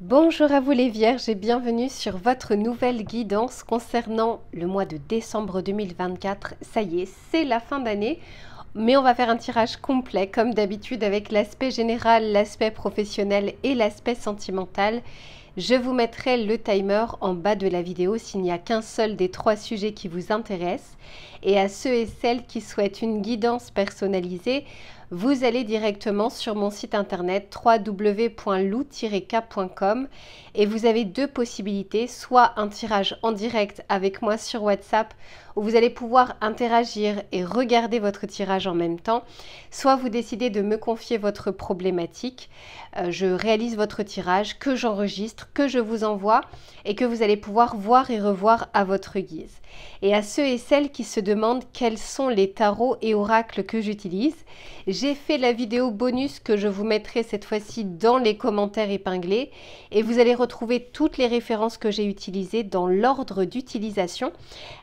Bonjour à vous les Vierges et bienvenue sur votre nouvelle guidance concernant le mois de décembre 2024. Ça y est, c'est la fin d'année, mais on va faire un tirage complet comme d'habitude avec l'aspect général, l'aspect professionnel et l'aspect sentimental. Je vous mettrai le timer en bas de la vidéo s'il n'y a qu'un seul des trois sujets qui vous intéressent. Et à ceux et celles qui souhaitent une guidance personnalisée, vous allez directement sur mon site internet www.lou-k.com et vous avez deux possibilités, soit un tirage en direct avec moi sur WhatsApp où vous allez pouvoir interagir et regarder votre tirage en même temps, soit vous décidez de me confier votre problématique, je réalise votre tirage, que j'enregistre, que je vous envoie et que vous allez pouvoir voir et revoir à votre guise. Et à ceux et celles qui se demandent quels sont les tarots et oracles que j'utilise, j'ai fait la vidéo bonus que je vous mettrai cette fois-ci dans les commentaires épinglés et vous allez retrouver toutes les références que j'ai utilisées dans l'ordre d'utilisation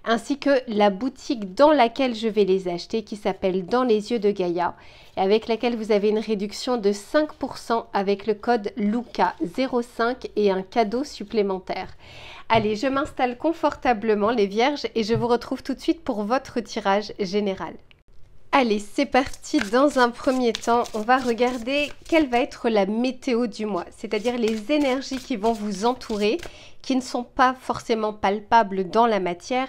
ainsi que la boutique dans laquelle je vais les acheter qui s'appelle Dans les yeux de Gaïa et avec laquelle vous avez une réduction de 5% avec le code LUCA05 et un cadeau supplémentaire. Allez, je m'installe confortablement les Vierges et je vous retrouve tout de suite pour votre tirage général. Allez, c'est parti. Dans un premier temps, on va regarder quelle va être la météo du mois, c'est-à-dire les énergies qui vont vous entourer, qui ne sont pas forcément palpables dans la matière,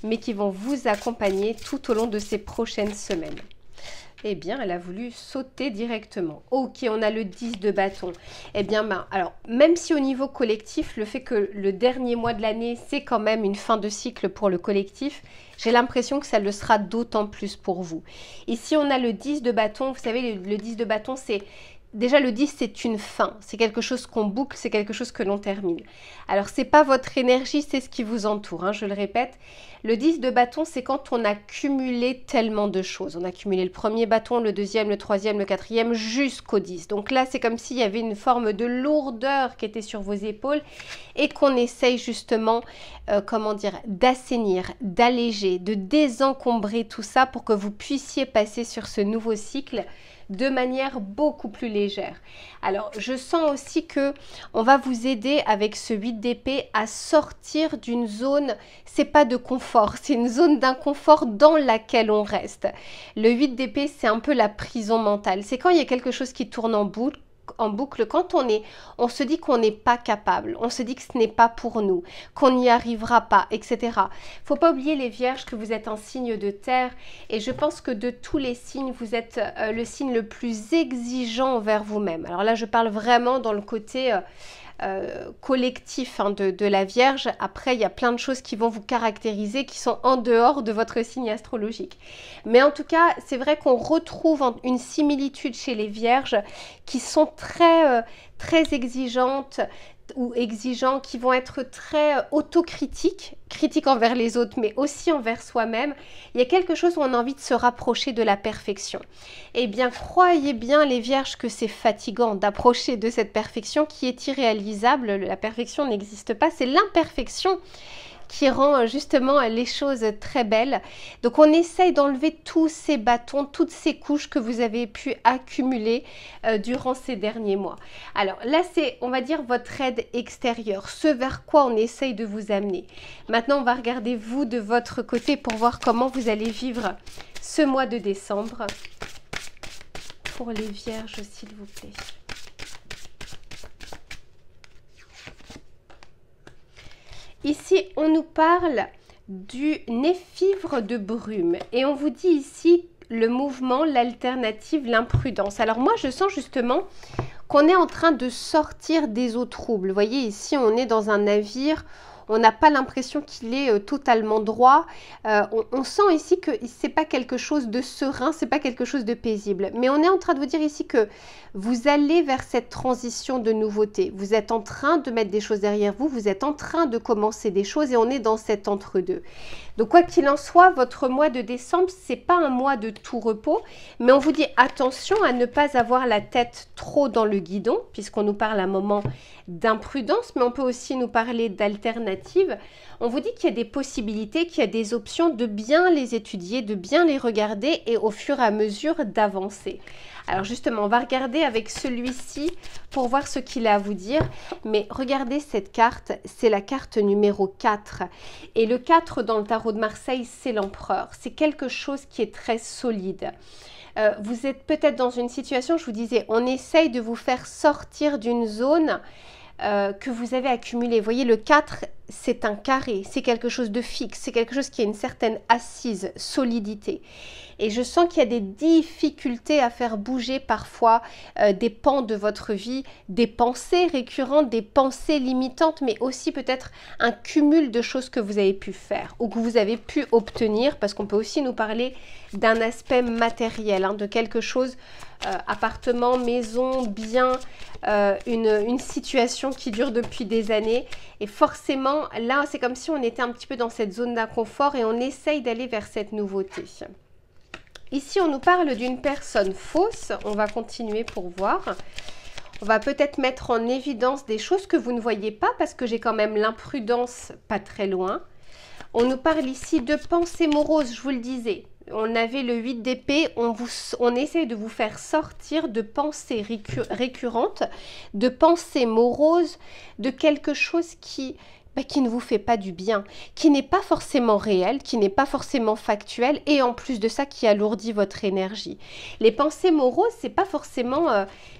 mais qui vont vous accompagner tout au long de ces prochaines semaines. Eh bien, elle a voulu sauter directement. Ok, on a le 10 de bâton. Eh bien, alors, même si au niveau collectif, le fait que le dernier mois de l'année, c'est quand même une fin de cycle pour le collectif, j'ai l'impression que ça le sera d'autant plus pour vous. Ici, on a le 10 de bâton. Vous savez, le 10 de bâton, c'est... Déjà, le 10, c'est une fin. C'est quelque chose qu'on boucle, c'est quelque chose que l'on termine. Alors, ce n'est pas votre énergie, c'est ce qui vous entoure, hein, je le répète. Le 10 de bâton, c'est quand on a cumulé tellement de choses. On a cumulé le premier bâton, le deuxième, le troisième, le quatrième, jusqu'au 10. Donc là, c'est comme s'il y avait une forme de lourdeur qui était sur vos épaules et qu'on essaye justement, d'assainir, d'alléger, de désencombrer tout ça pour que vous puissiez passer sur ce nouveau cycle de manière beaucoup plus légère. Alors, je sens aussi que on va vous aider avec ce 8 d'épée à sortir d'une zone, c'est pas de confort, c'est une zone d'inconfort dans laquelle on reste. Le 8 d'épée, c'est un peu la prison mentale. C'est quand il y a quelque chose qui tourne en boucle, quand on se dit qu'on n'est pas capable, on se dit que ce n'est pas pour nous, qu'on n'y arrivera pas, etc. Faut pas oublier les Vierges que vous êtes un signe de terre et je pense que de tous les signes, vous êtes le signe le plus exigeant envers vous-même. Alors là, je parle vraiment dans le côté collectif de la Vierge. Après, il y a plein de choses qui vont vous caractériser, qui sont en dehors de votre signe astrologique. Mais en tout cas, c'est vrai qu'on retrouve une similitude chez les Vierges qui sont très exigeantes ou exigeants, qui vont être très autocritiques, critiques envers les autres, mais aussi envers soi-même. Il y a quelque chose où on a envie de se rapprocher de la perfection. Eh bien, croyez bien les Vierges que c'est fatigant d'approcher de cette perfection qui est irréalisable. La perfection n'existe pas, c'est l'imperfection qui rend justement les choses très belles. Donc on essaye d'enlever tous ces bâtons, toutes ces couches que vous avez pu accumuler durant ces derniers mois. Alors là, c'est, on va dire, votre aide extérieure, ce vers quoi on essaye de vous amener. Maintenant, on va regarder vous de votre côté pour voir comment vous allez vivre ce mois de décembre. Pour les Vierges, s'il vous plaît. Ici, on nous parle du néphivre de brume et on vous dit ici le mouvement, l'alternative, l'imprudence. Alors moi, je sens justement qu'on est en train de sortir des eaux troubles. Vous voyez, ici, on est dans un navire. On n'a pas l'impression qu'il est totalement droit. On sent ici que c'est pas quelque chose de serein, c'est pas quelque chose de paisible. Mais on est en train de vous dire ici que vous allez vers cette transition de nouveauté. Vous êtes en train de mettre des choses derrière vous, vous êtes en train de commencer des choses et on est dans cet entre-deux. Donc quoi qu'il en soit, votre mois de décembre, c'est pas un mois de tout repos, mais on vous dit attention à ne pas avoir la tête trop dans le guidon, puisqu'on nous parle à un moment d'imprudence, mais on peut aussi nous parler d'alternatives. On vous dit qu'il y a des possibilités, qu'il y a des options, de bien les étudier, de bien les regarder et au fur et à mesure d'avancer. Alors justement, on va regarder avec celui-ci pour voir ce qu'il a à vous dire. Mais regardez cette carte, c'est la carte numéro 4. Et le 4 dans le tarot de Marseille, c'est l'empereur. C'est quelque chose qui est très solide. Vous êtes peut-être dans une situation, je vous disais, on essaye de vous faire sortir d'une zone que vous avez accumulée. Vous voyez, le 4, c'est un carré, c'est quelque chose de fixe, c'est quelque chose qui a une certaine assise, solidité. Et je sens qu'il y a des difficultés à faire bouger parfois des pans de votre vie, des pensées récurrentes, des pensées limitantes, mais aussi peut-être un cumul de choses que vous avez pu faire ou que vous avez pu obtenir, parce qu'on peut aussi nous parler d'un aspect matériel, hein, de quelque chose, appartement, maison, bien, une situation qui dure depuis des années. Et forcément, là, c'est comme si on était un petit peu dans cette zone d'inconfort et on essaye d'aller vers cette nouveauté. Ici, on nous parle d'une personne fausse. On va continuer pour voir. On va peut-être mettre en évidence des choses que vous ne voyez pas parce que j'ai quand même l'imprudence pas très loin. On nous parle ici de pensées moroses, je vous le disais. On avait le 8 d'épée, on essaye de vous faire sortir de pensées récurrentes, de pensées moroses, de quelque chose qui ne vous fait pas du bien, qui n'est pas forcément réel, qui n'est pas forcément factuel et en plus de ça qui alourdit votre énergie. Les pensées moroses, c'est pas forcément,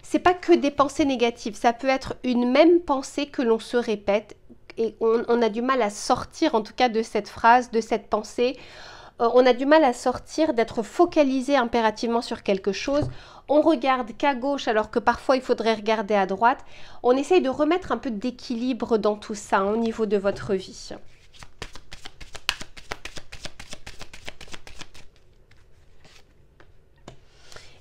c'est pas que des pensées négatives, ça peut être une même pensée que l'on se répète et on a du mal à sortir en tout cas de cette phrase, de cette pensée. On a du mal à sortir, d'être focalisé impérativement sur quelque chose. On regarde qu'à gauche alors que parfois il faudrait regarder à droite. On essaye de remettre un peu d'équilibre dans tout ça, hein, au niveau de votre vie.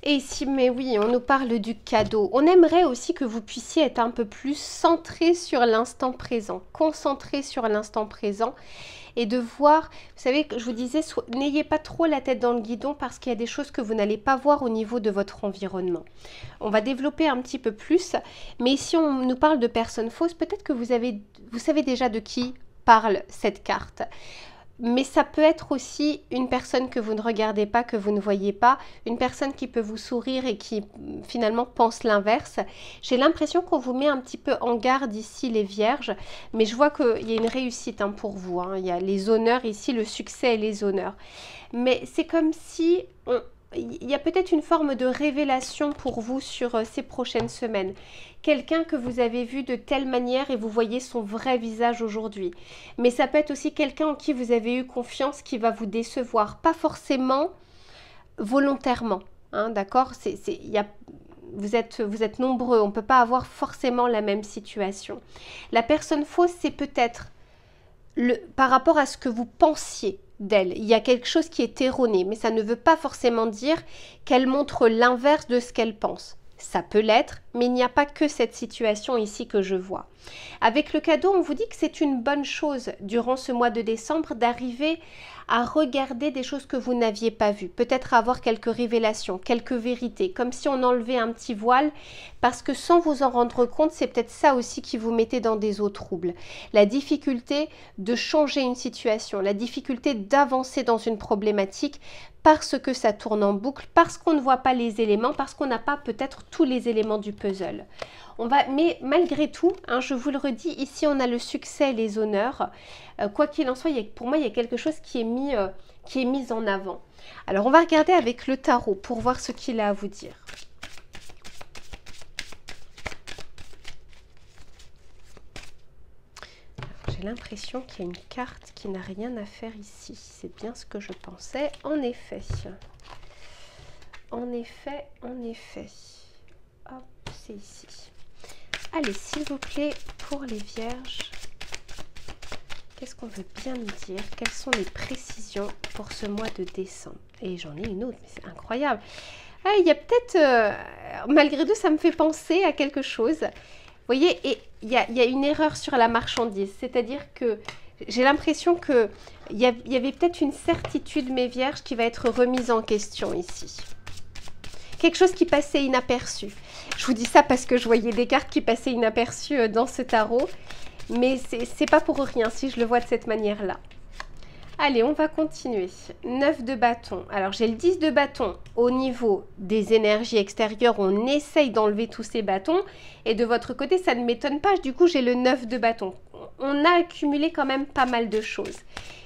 Et ici, mais oui, on nous parle du cadeau. On aimerait aussi que vous puissiez être un peu plus centré sur l'instant présent, concentré sur l'instant présent et de voir, vous savez, je vous disais, n'ayez pas trop la tête dans le guidon parce qu'il y a des choses que vous n'allez pas voir au niveau de votre environnement. On va développer un petit peu plus, mais si on nous parle de personnes fausses, peut-être que vous savez déjà de qui parle cette carte. Mais ça peut être aussi une personne que vous ne regardez pas, que vous ne voyez pas, une personne qui peut vous sourire et qui finalement pense l'inverse. J'ai l'impression qu'on vous met un petit peu en garde ici les vierges, mais je vois qu'il y a une réussite, hein, pour vous, hein. Il y a les honneurs ici, le succès et les honneurs. Mais c'est comme si il y a peut-être une forme de révélation pour vous sur ces prochaines semaines. Quelqu'un que vous avez vu de telle manière et vous voyez son vrai visage aujourd'hui. Mais ça peut être aussi quelqu'un en qui vous avez eu confiance qui va vous décevoir. Pas forcément volontairement, hein, d'accord? Vous êtes nombreux, on ne peut pas avoir forcément la même situation. La personne fausse, c'est peut-être par rapport à ce que vous pensiez d'elle. Il y a quelque chose qui est erroné, mais ça ne veut pas forcément dire qu'elle montre l'inverse de ce qu'elle pense. Ça peut l'être, mais il n'y a pas que cette situation ici que je vois. Avec le cadeau, on vous dit que c'est une bonne chose durant ce mois de décembre d'arriver à regarder des choses que vous n'aviez pas vues. Peut-être avoir quelques révélations, quelques vérités, comme si on enlevait un petit voile, parce que sans vous en rendre compte, c'est peut-être ça aussi qui vous mettait dans des eaux troubles. La difficulté de changer une situation, la difficulté d'avancer dans une problématique, parce que ça tourne en boucle, parce qu'on ne voit pas les éléments, parce qu'on n'a pas peut-être tous les éléments du puzzle. Mais malgré tout, hein, je vous le redis, ici on a le succès et les honneurs. Quoi qu'il en soit, pour moi, il y a quelque chose qui est mis en avant. Alors, on va regarder avec le tarot pour voir ce qu'il a à vous dire. J'ai l'impression qu'il y a une carte qui n'a rien à faire ici. C'est bien ce que je pensais. En effet. En effet. Hop, c'est ici. Allez, s'il vous plaît, pour les vierges, qu'est-ce qu'on veut bien nous dire? Quelles sont les précisions pour ce mois de décembre? Et j'en ai une autre, mais c'est incroyable. Ah, il y a peut-être, malgré tout, ça me fait penser à quelque chose. Vous voyez, et il y a une erreur sur la marchandise, c'est-à-dire que J'ai l'impression qu'il y avait peut-être une certitude, mes vierges, qui va être remise en question ici. Quelque chose qui passait inaperçu. Je vous dis ça parce que je voyais des cartes qui passaient inaperçues dans ce tarot. Mais c'est pas pour rien si je le vois de cette manière-là. Allez, on va continuer. 9 de bâton. Alors, j'ai le 10 de bâton au niveau des énergies extérieures. On essaye d'enlever tous ces bâtons. Et de votre côté, ça ne m'étonne pas. Du coup, j'ai le 9 de bâton. On a accumulé quand même pas mal de choses.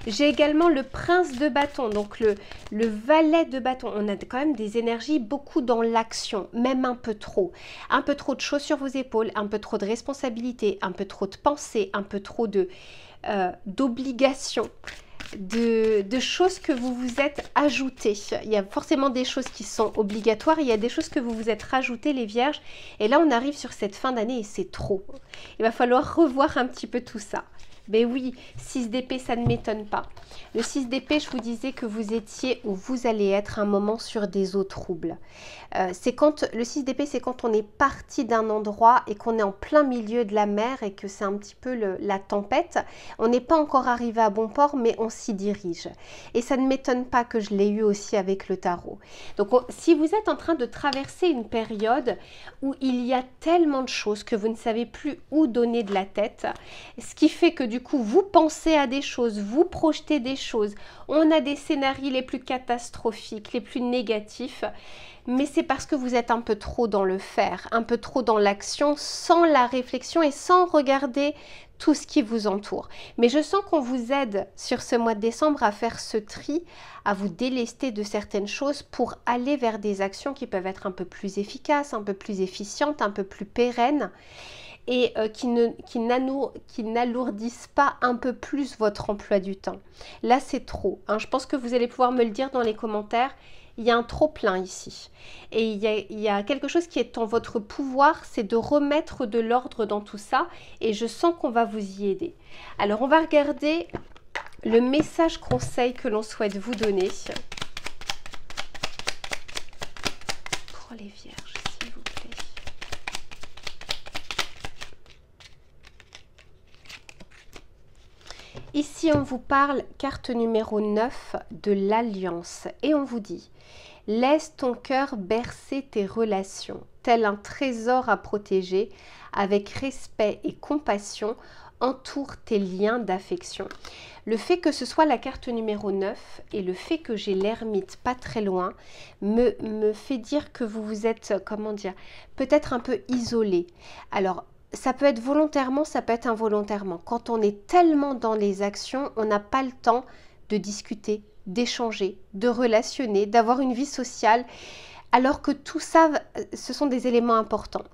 J'ai également le prince de bâton, donc le valet de bâton. On a quand même des énergies beaucoup dans l'action, même un peu trop. Un peu trop de choses sur vos épaules, un peu trop de responsabilités, un peu trop de pensées, un peu trop d'obligations. De choses que vous vous êtes ajoutées. Il y a forcément des choses qui sont obligatoires, il y a des choses que vous vous êtes rajoutées, les vierges. Et là, on arrive sur cette fin d'année et c'est trop. Il va falloir revoir un petit peu tout ça. Mais oui, 6 d'épée, ça ne m'étonne pas. Le 6 d'épée, je vous disais que vous étiez ou vous allez être un moment sur des eaux troubles. Le 6 d'épée, c'est quand on est parti d'un endroit et qu'on est en plein milieu de la mer et que c'est un petit peu la tempête. On n'est pas encore arrivé à bon port, mais on s'y dirige. Et ça ne m'étonne pas que je l'ai eu aussi avec le tarot. Donc, si vous êtes en train de traverser une période où il y a tellement de choses que vous ne savez plus où donner de la tête, ce qui fait que du coup, vous pensez à des choses, vous projetez des choses. On a des scénarios les plus catastrophiques, les plus négatifs. Mais c'est parce que vous êtes un peu trop dans le faire, un peu trop dans l'action, sans la réflexion et sans regarder tout ce qui vous entoure. Mais je sens qu'on vous aide sur ce mois de décembre à faire ce tri, à vous délester de certaines choses pour aller vers des actions qui peuvent être un peu plus efficaces, un peu plus efficientes, un peu plus pérennes et qui n'alourdissent pas un peu plus votre emploi du temps. Là, c'est trop. Hein. Je pense que vous allez pouvoir me le dire dans les commentaires. Il y a un trop-plein ici. Et il y a quelque chose qui est en votre pouvoir, c'est de remettre de l'ordre dans tout ça. Et je sens qu'on va vous y aider. Alors, on va regarder le message conseil que l'on souhaite vous donner. Pour les vierges, s'il vous plaît. Ici, on vous parle, carte numéro 9, de l'alliance. Et on vous dit, laisse ton cœur bercer tes relations, tel un trésor à protéger, avec respect et compassion, entoure tes liens d'affection. Le fait que ce soit la carte numéro 9 et le fait que j'ai l'ermite pas très loin me fait dire que vous vous êtes, comment dire, peut-être un peu isolé. Alors, ça peut être volontairement, ça peut être involontairement. Quand on est tellement dans les actions, on n'a pas le temps de discuter, d'échanger, de relationner, d'avoir une vie sociale, alors que tout ça, ce sont des éléments importants.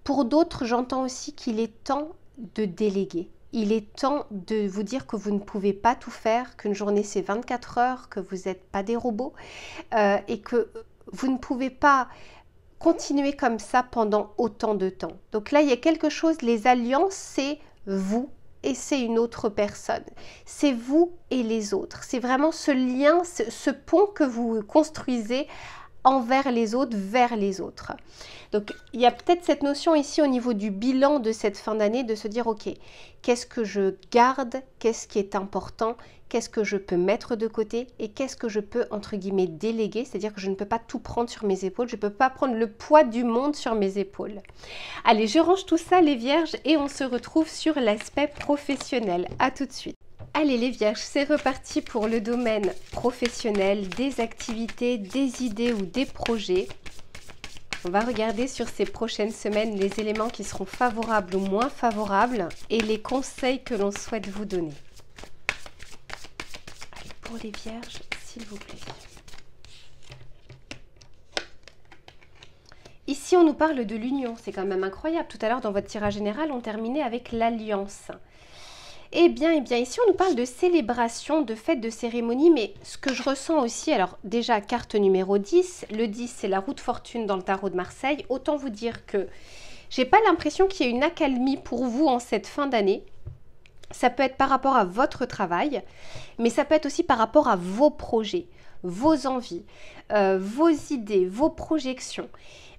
Pour d'autres, j'entends aussi qu'il est temps de déléguer. Il est temps de vous dire que vous ne pouvez pas tout faire, qu'une journée c'est 24 heures, que vous n'êtes pas des robots et que vous ne pouvez pas continuer comme ça pendant autant de temps. Donc là, il y a quelque chose, les alliances, c'est vous et c'est une autre personne. C'est vous et les autres. C'est vraiment ce lien, ce pont que vous construisez envers les autres, vers les autres. Donc, il y a peut-être cette notion ici au niveau du bilan de cette fin d'année de se dire, ok, qu'est-ce que je garde, qu'est-ce qui est important, qu'est-ce que je peux mettre de côté et qu'est-ce que je peux, entre guillemets, déléguer, c'est-à-dire que je ne peux pas tout prendre sur mes épaules, je ne peux pas prendre le poids du monde sur mes épaules. Allez, je range tout ça, les vierges, et on se retrouve sur l'aspect professionnel. À tout de suite. Allez les vierges, c'est reparti pour le domaine professionnel, des activités, des idées ou des projets. On va regarder sur ces prochaines semaines les éléments qui seront favorables ou moins favorables et les conseils que l'on souhaite vous donner. Allez, pour les vierges, s'il vous plaît. Ici, on nous parle de l'union, c'est quand même incroyable. Tout à l'heure, dans votre tirage général, on terminait avec l'alliance. Eh bien, ici, on nous parle de célébration, de fête, de cérémonie, mais ce que je ressens aussi, alors déjà, carte numéro 10, le 10, c'est la roue de fortune dans le tarot de Marseille. Autant vous dire que j'ai pas l'impression qu'il y ait une accalmie pour vous en cette fin d'année. Ça peut être par rapport à votre travail, mais ça peut être aussi par rapport à vos projets. vos envies, vos idées, vos projections.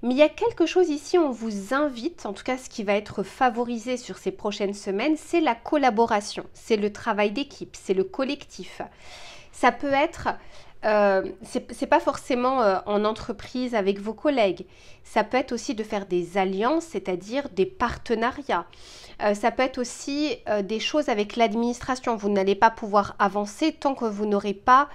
Mais il y a quelque chose ici, on vous invite, en tout cas ce qui va être favorisé sur ces prochaines semaines, c'est la collaboration, c'est le travail d'équipe, c'est le collectif. Ça peut être, c'est pas forcément en entreprise avec vos collègues, ça peut être aussi de faire des alliances, c'est-à-dire des partenariats. Ça peut être aussi des choses avec l'administration. Vous n'allez pas pouvoir avancer tant que vous n'aurez pas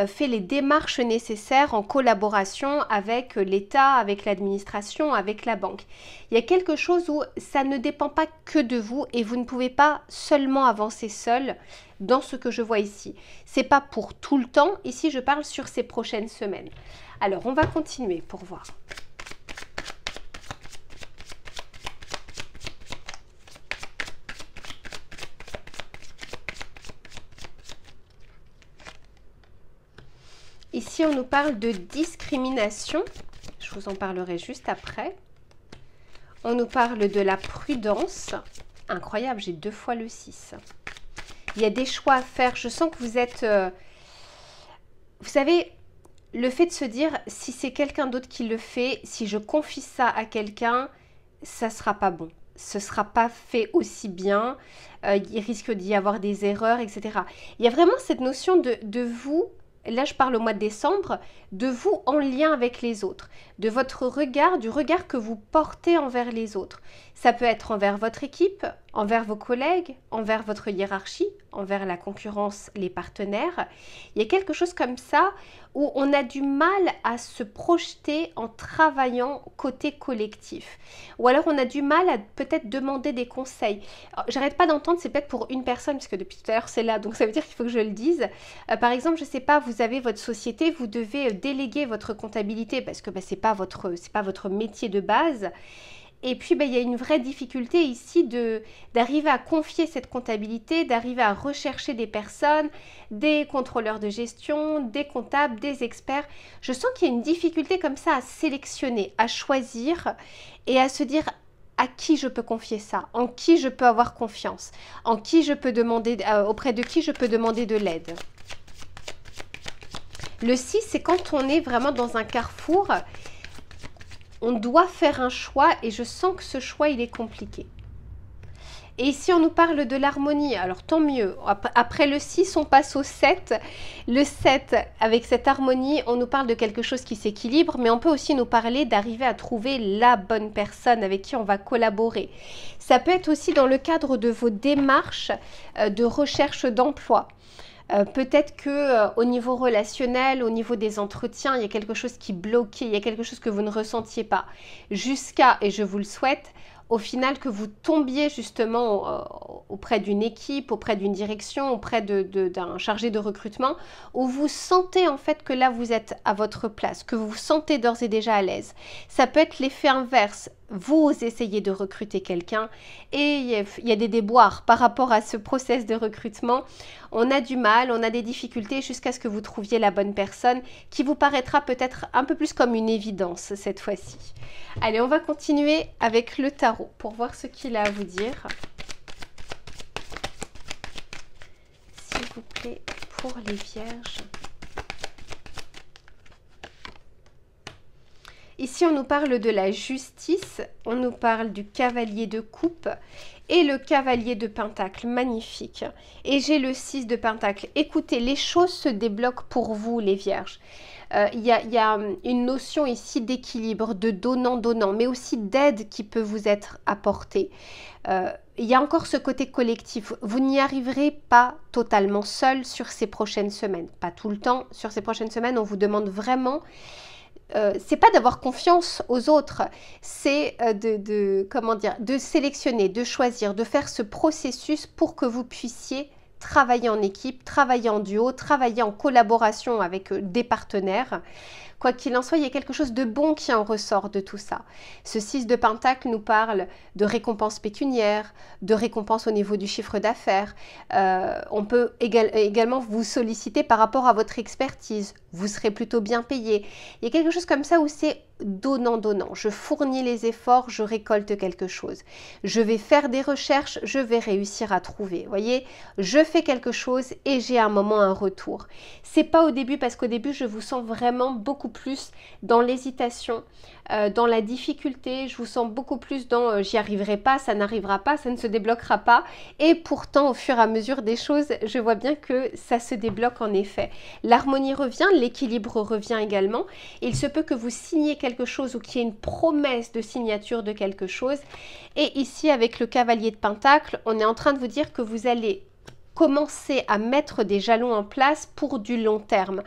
fait les démarches nécessaires en collaboration avec l'État, avec l'administration, avec la banque. Il y a quelque chose où ça ne dépend pas que de vous et vous ne pouvez pas seulement avancer seul dans ce que je vois ici. C'est pas pour tout le temps. Ici, je parle sur ces prochaines semaines. Alors, on va continuer pour voir. Ici, on nous parle de discrimination. Je vous en parlerai juste après. On nous parle de la prudence. Incroyable, j'ai 2 fois le 6. Il y a des choix à faire. Je sens que vous êtes... vous savez, le fait de se dire, si c'est quelqu'un d'autre qui le fait, si je confie ça à quelqu'un, ça ne sera pas bon. Ce ne sera pas fait aussi bien. Il risque d'y avoir des erreurs, etc. Il y a vraiment cette notion de vous... Là, je parle au mois de décembre, de vous en lien avec les autres, de votre regard, du regard que vous portez envers les autres. Ça peut être envers votre équipe, envers vos collègues, envers votre hiérarchie, envers la concurrence, les partenaires. Il y a quelque chose comme ça où on a du mal à se projeter en travaillant côté collectif. Ou alors on a du mal à peut-être demander des conseils. J'arrête pas d'entendre, c'est peut-être pour une personne, parce que depuis tout à l'heure c'est là, donc ça veut dire qu'il faut que je le dise. Par exemple, je sais pas, vous avez votre société, vous devez déléguer votre comptabilité parce que c'est pas votre métier de base. Et puis, il y a une vraie difficulté ici d'arriver à confier cette comptabilité, d'arriver à rechercher des personnes, des contrôleurs de gestion, des comptables, des experts. Je sens qu'il y a une difficulté comme ça à sélectionner, à choisir et à se dire à qui je peux confier ça, en qui je peux avoir confiance, en qui je peux demander, auprès de qui je peux demander de l'aide. Le 6, c'est quand on est vraiment dans un carrefour. On doit faire un choix et je sens que ce choix, il est compliqué. Et ici, on nous parle de l'harmonie. Alors, tant mieux. Après le 6, on passe au 7. Le 7, avec cette harmonie, on nous parle de quelque chose qui s'équilibre, mais on peut aussi nous parler d'arriver à trouver la bonne personne avec qui on va collaborer. Ça peut être aussi dans le cadre de vos démarches de recherche d'emploi. Peut-être que au niveau relationnel, au niveau des entretiens, il y a quelque chose qui bloquait, il y a quelque chose que vous ne ressentiez pas. Jusqu'à, et je vous le souhaite, au final que vous tombiez justement auprès d'une équipe, auprès d'une direction, auprès d'un chargé de recrutement, où vous sentez en fait que là vous êtes à votre place, que vous vous sentez d'ores et déjà à l'aise. Ça peut être l'effet inverse. Vous essayez de recruter quelqu'un et il y a des déboires par rapport à ce process de recrutement. On a du mal, on a des difficultés jusqu'à ce que vous trouviez la bonne personne qui vous paraîtra peut-être un peu plus comme une évidence cette fois-ci. Allez, on va continuer avec le tarot pour voir ce qu'il a à vous dire. S'il vous plaît, pour les vierges. Ici, on nous parle de la justice, on nous parle du cavalier de coupe et le cavalier de pentacle, magnifique. Et j'ai le 6 de pentacle. Écoutez, les choses se débloquent pour vous, les vierges. Il y a une notion ici d'équilibre, de donnant-donnant, mais aussi d'aide qui peut vous être apportée. Il y a encore ce côté collectif. Vous n'y arriverez pas totalement seul sur ces prochaines semaines. Pas tout le temps. Sur ces prochaines semaines, on vous demande vraiment... c'est pas d'avoir confiance aux autres, c'est de sélectionner, de choisir, de faire ce processus pour que vous puissiez travailler en équipe, travailler en duo, travailler en collaboration avec des partenaires, Quoi qu'il en soit, il y a quelque chose de bon qui en ressort de tout ça. Ce 6 de Pentacle nous parle de récompenses pécuniaires, de récompenses au niveau du chiffre d'affaires. On peut également vous solliciter par rapport à votre expertise. Vous serez plutôt bien payé. Il y a quelque chose comme ça où c'est donnant-donnant. Je fournis les efforts, je récolte quelque chose. Je vais faire des recherches, je vais réussir à trouver. Vous voyez, je fais quelque chose et j'ai un moment un retour. C'est pas au début, parce qu'au début, je vous sens vraiment beaucoup plus dans l'hésitation, dans la difficulté. Je vous sens beaucoup plus dans j'y arriverai pas, ça n'arrivera pas, ça ne se débloquera pas. Et pourtant, au fur et à mesure des choses, je vois bien que ça se débloque en effet. L'harmonie revient, l'équilibre revient également. Il se peut que vous signiez quelque chose ou qu'il y ait une promesse de signature de quelque chose. Et ici, avec le cavalier de Pentacle, on est en train de vous dire que vous allez commencer à mettre des jalons en place pour du long terme.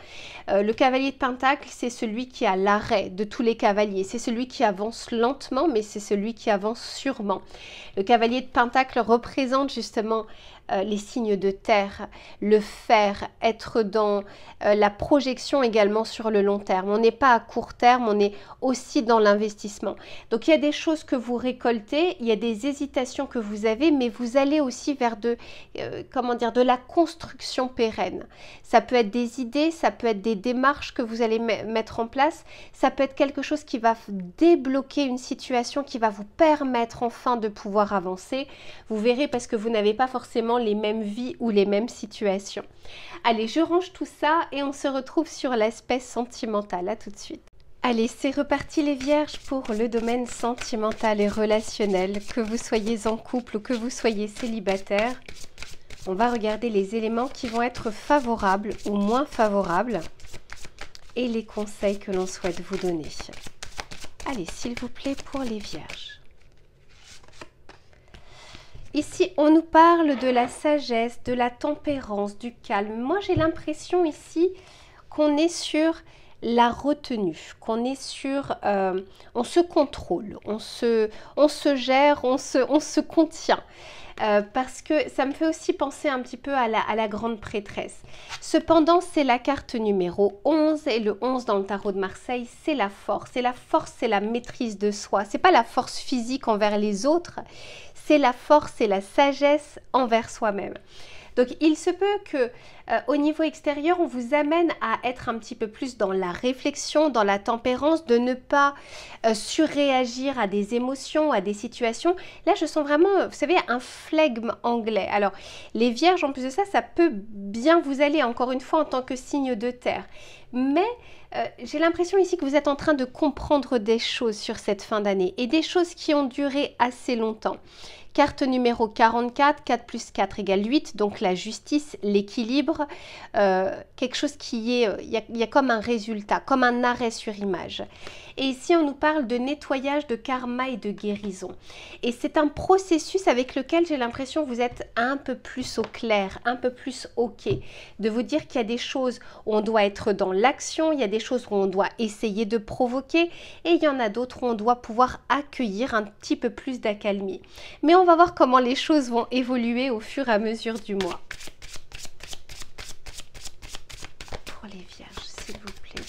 Le cavalier de Pentacle, c'est celui qui a l'arrêt de tous les cavaliers. C'est celui qui avance lentement, mais c'est celui qui avance sûrement. Le cavalier de Pentacle représente justement les signes de terre, le faire, être dans la projection également sur le long terme. On n'est pas à court terme, on est aussi dans l'investissement. Donc il y a des choses que vous récoltez, il y a des hésitations que vous avez, mais vous allez aussi vers de la construction pérenne. Ça peut être des idées, ça peut être des démarches que vous allez mettre en place, ça peut être quelque chose qui va débloquer une situation qui va vous permettre enfin de pouvoir avancer. Vous verrez, parce que vous n'avez pas forcément les mêmes vies ou les mêmes situations. Allez, je range tout ça et on se retrouve sur l'aspect sentimental. À tout de suite. Allez, c'est reparti les vierges pour le domaine sentimental et relationnel. Que vous soyez en couple ou que vous soyez célibataire, on va regarder les éléments qui vont être favorables ou moins favorables et les conseils que l'on souhaite vous donner. Allez, s'il vous plaît, pour les vierges. Ici, on nous parle de la sagesse, de la tempérance, du calme. Moi, j'ai l'impression ici qu'on est sur la retenue, qu'on est sur... on se contrôle, on se gère, on se contient. Parce que ça me fait aussi penser un petit peu à la grande prêtresse. Cependant, c'est la carte numéro 11 et le 11 dans le tarot de Marseille, c'est la force. Et la force, c'est la maîtrise de soi. C'est pas la force physique envers les autres, c'est la force et la sagesse envers soi-même. Donc, il se peut que au niveau extérieur, on vous amène à être un petit peu plus dans la réflexion, dans la tempérance, de ne pas surréagir à des émotions, à des situations. Là, je sens vraiment, vous savez, un flegme anglais. Alors, les vierges, en plus de ça, ça peut bien vous aller, encore une fois, en tant que signe de terre. Mais j'ai l'impression ici que vous êtes en train de comprendre des choses sur cette fin d'année et des choses qui ont duré assez longtemps. Carte numéro 44, 4 plus 4 égale 8, donc la justice, l'équilibre, quelque chose qui est, il y a comme un résultat, comme un arrêt sur image. Et ici, on nous parle de nettoyage, de karma et de guérison. Et c'est un processus avec lequel j'ai l'impression que vous êtes un peu plus au clair, un peu plus OK. De vous dire qu'il y a des choses où on doit être dans l'action, il y a des choses où on doit essayer de provoquer, et il y en a d'autres où on doit pouvoir accueillir un petit peu plus d'accalmie. Mais on va voir comment les choses vont évoluer au fur et à mesure du mois. Pour les vierges, s'il vous plaît.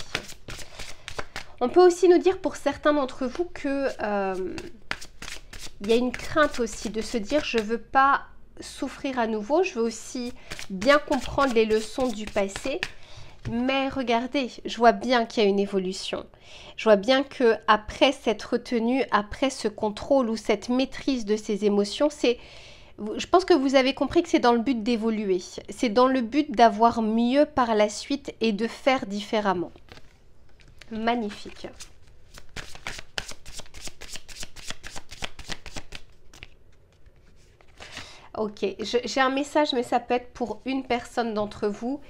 On peut aussi nous dire pour certains d'entre vous que il y a une crainte aussi de se dire je ne veux pas souffrir à nouveau, je veux aussi bien comprendre les leçons du passé. Mais regardez, je vois bien qu'il y a une évolution. Je vois bien que après cette retenue, après ce contrôle ou cette maîtrise de ces émotions, je pense que vous avez compris que c'est dans le but d'évoluer. C'est dans le but d'avoir mieux par la suite et de faire différemment. Magnifique. Ok, j'ai un message, mais ça peut être pour une personne d'entre vous.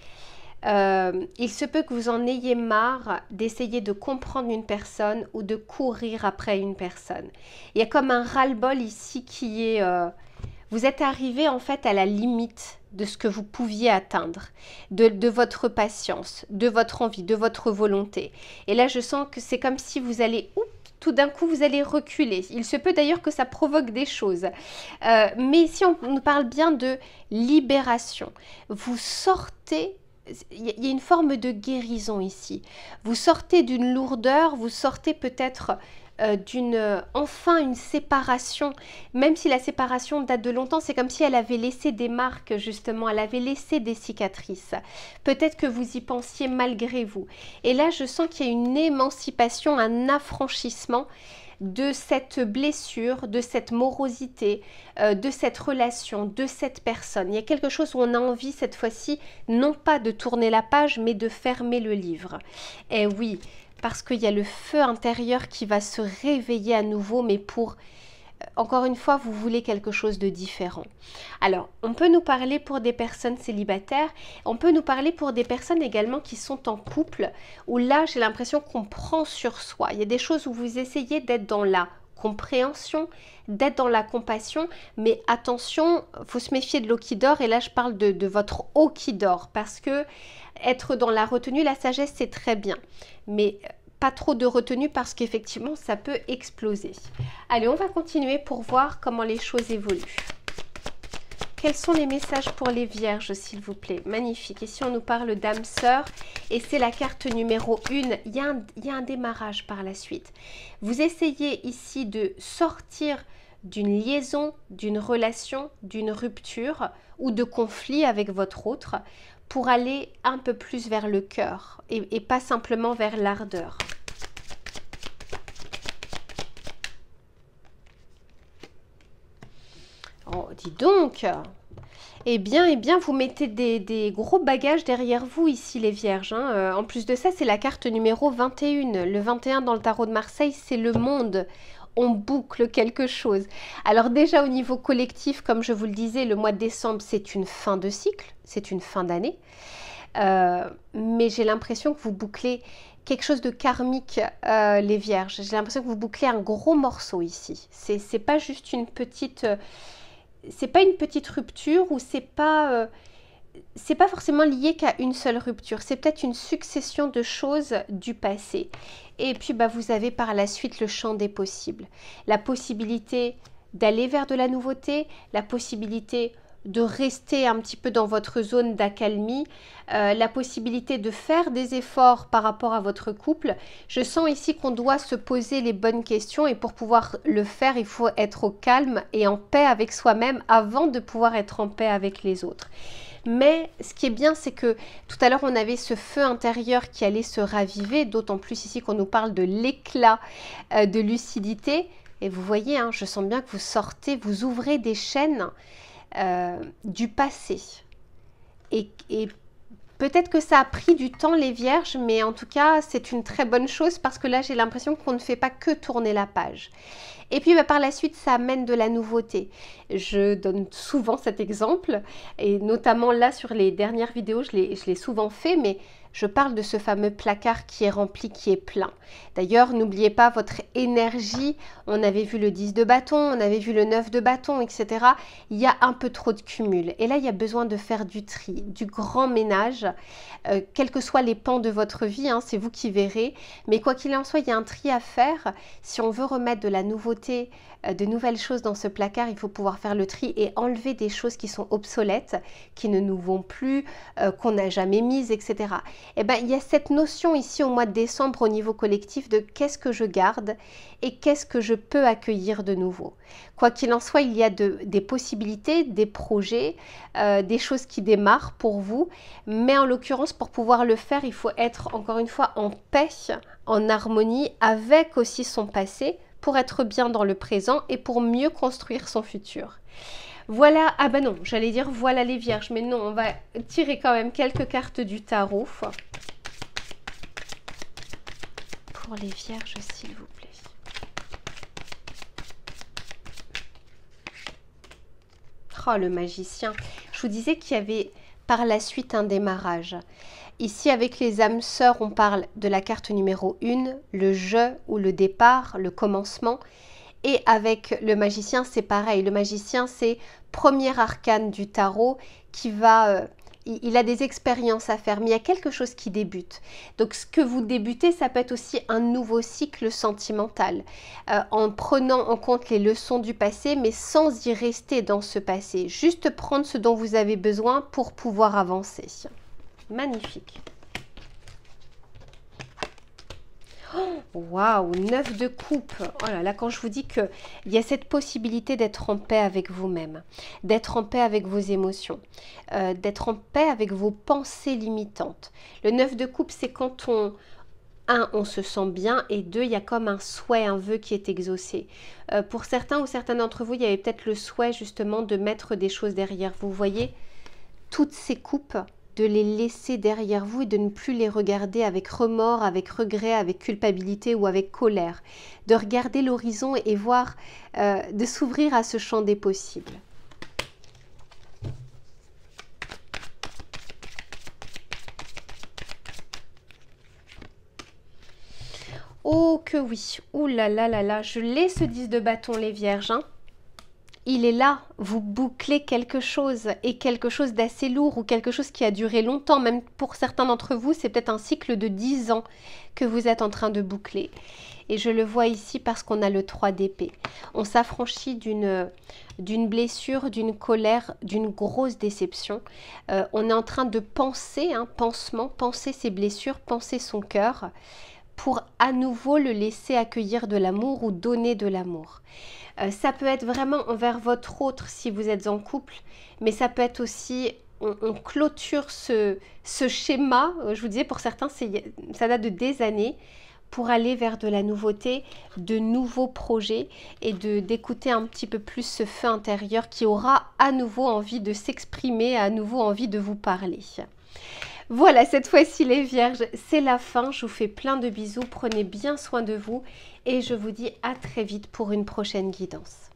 Il se peut que vous en ayez marre d'essayer de comprendre une personne ou de courir après une personne. Il y a comme un ras-le-bol ici qui est... vous êtes arrivé en fait à la limite de ce que vous pouviez atteindre, de votre patience, de votre envie, de votre volonté. Et là, je sens que c'est comme si vous allez... tout d'un coup, vous allez reculer. Il se peut d'ailleurs que ça provoque des choses. Mais ici, on nous parle bien de libération. Vous sortez il y a une forme de guérison ici. Vous sortez d'une lourdeur, vous sortez peut-être enfin une séparation, même si la séparation date de longtemps, c'est comme si elle avait laissé des marques justement, elle avait laissé des cicatrices. Peut-être que vous y pensiez malgré vous. Et là, je sens qu'il y a une émancipation, un affranchissement de cette blessure, de cette morosité, de cette relation, de cette personne. Il y a quelque chose où on a envie cette fois-ci, non pas de tourner la page, mais de fermer le livre. Et oui, parce qu'il y a le feu intérieur qui va se réveiller à nouveau, mais pour, encore une fois, vous voulez quelque chose de différent. Alors, on peut nous parler pour des personnes célibataires, on peut nous parler pour des personnes également qui sont en couple, où là, j'ai l'impression qu'on prend sur soi. Il y a des choses où vous essayez d'être dans la compréhension, d'être dans la compassion, mais attention, il faut se méfier de l'eau qui dort, et là, je parle de votre eau qui dort, parce que être dans la retenue, la sagesse, c'est très bien, mais pas trop de retenue parce qu'effectivement, ça peut exploser. Allez, on va continuer pour voir comment les choses évoluent. Quels sont les messages pour les vierges, s'il vous plaît? Magnifique. Ici, on nous parle d'âme sœur et c'est la carte numéro 1. Il y a un démarrage par la suite. Vous essayez ici de sortir d'une liaison, d'une relation, d'une rupture ou de conflit avec votre autre pour aller un peu plus vers le cœur et pas simplement vers l'ardeur. Oh, dis donc! Eh bien, vous mettez des gros bagages derrière vous ici, les vierges. Hein. En plus de ça, c'est la carte numéro 21. Le 21 dans le tarot de Marseille, c'est le monde. On boucle quelque chose. Alors déjà, au niveau collectif, comme je vous le disais, le mois de décembre, c'est une fin de cycle, c'est une fin d'année. Mais j'ai l'impression que vous bouclez quelque chose de karmique, les vierges. J'ai l'impression que vous bouclez un gros morceau ici. C'est pas juste une petite... c'est pas une petite rupture ou c'est pas forcément lié qu'à une seule rupture. C'est peut-être une succession de choses du passé. Et puis, vous avez par la suite le champ des possibles. La possibilité d'aller vers de la nouveauté, la possibilité de rester un petit peu dans votre zone d'accalmie, la possibilité de faire des efforts par rapport à votre couple. Je sens ici qu'on doit se poser les bonnes questions et pour pouvoir le faire, il faut être au calme et en paix avec soi-même avant de pouvoir être en paix avec les autres. Mais ce qui est bien, c'est que tout à l'heure, on avait ce feu intérieur qui allait se raviver, d'autant plus ici qu'on nous parle de l'éclat de lucidité. Et vous voyez, hein, je sens bien que vous sortez, vous ouvrez des chaînes du passé. Et peut-être que ça a pris du temps, les vierges, mais en tout cas, c'est une très bonne chose parce que là, j'ai l'impression qu'on ne fait pas que tourner la page. Et puis, par la suite, ça amène de la nouveauté. Je donne souvent cet exemple, et notamment là, sur les dernières vidéos, je l'ai souvent fait, mais je parle de ce fameux placard qui est rempli, qui est plein. D'ailleurs, n'oubliez pas votre énergie. On avait vu le 10 de bâton, on avait vu le 9 de bâton, etc. Il y a un peu trop de cumul. Et là, il y a besoin de faire du tri, du grand ménage, quels que soient les pans de votre vie, hein, c'est vous qui verrez. Mais quoi qu'il en soit, il y a un tri à faire. Si on veut remettre de la nouveauté, de nouvelles choses dans ce placard, il faut pouvoir faire le tri et enlever des choses qui sont obsolètes, qui ne nous vont plus, qu'on n'a jamais mises, etc. Eh bien, il y a cette notion ici au mois de décembre au niveau collectif de qu'est-ce que je garde et qu'est-ce que je peux accueillir de nouveau. Quoi qu'il en soit, il y a des possibilités, des projets, des choses qui démarrent pour vous, mais en l'occurrence, pour pouvoir le faire, il faut être encore une fois en paix, en harmonie avec aussi son passé, pour être bien dans le présent et pour mieux construire son futur. Voilà, ah bah non, j'allais dire voilà les vierges, mais non, on va tirer quand même quelques cartes du tarot. Pour les vierges, s'il vous plaît. Oh, le magicien. Je vous disais qu'il y avait par la suite un démarrage. Ici, avec les âmes sœurs, on parle de la carte numéro 1, le jeu ou le départ, le commencement. Et avec le magicien, c'est pareil. Le magicien, c'est premier arcane du tarot qui va... il a des expériences à faire, mais il y a quelque chose qui débute. Donc, ce que vous débutez, ça peut être aussi un nouveau cycle sentimental, en prenant en compte les leçons du passé, mais sans y rester dans ce passé. Juste prendre ce dont vous avez besoin pour pouvoir avancer. Magnifique. Waouh, 9 de coupe. Oh là là, quand je vous dis qu'il y a cette possibilité d'être en paix avec vous-même, d'être en paix avec vos émotions, d'être en paix avec vos pensées limitantes. Le 9 de coupe, c'est quand on se sent bien, et 2, il y a comme un souhait, un vœu qui est exaucé. Pour certains ou certains d'entre vous, il y avait peut-être le souhait justement de mettre des choses derrière vous. Vous voyez, toutes ces coupes, de les laisser derrière vous et de ne plus les regarder avec remords, avec regret, avec culpabilité ou avec colère. De regarder l'horizon et voir, de s'ouvrir à ce champ des possibles. Oh que oui, ouh là là là là, je l'ai ce 10 de bâton les vierges, hein. Il est là, vous bouclez quelque chose, et quelque chose d'assez lourd, ou quelque chose qui a duré longtemps, même pour certains d'entre vous, c'est peut-être un cycle de 10 ans que vous êtes en train de boucler. Et je le vois ici parce qu'on a le 3 d'épée. On s'affranchit d'une blessure, d'une colère, d'une grosse déception. On est en train de penser, pansement, penser ses blessures, penser son cœur, pour à nouveau le laisser accueillir de l'amour ou donner de l'amour. Ça peut être vraiment envers votre autre si vous êtes en couple, mais ça peut être aussi, on clôture ce schéma, je vous disais pour certains ça date de des années, pour aller vers de la nouveauté, de nouveaux projets et d'écouter un petit peu plus ce feu intérieur qui aura à nouveau envie de s'exprimer, à nouveau envie de vous parler. Voilà, cette fois-ci les vierges, c'est la fin. Je vous fais plein de bisous, prenez bien soin de vous et je vous dis à très vite pour une prochaine guidance.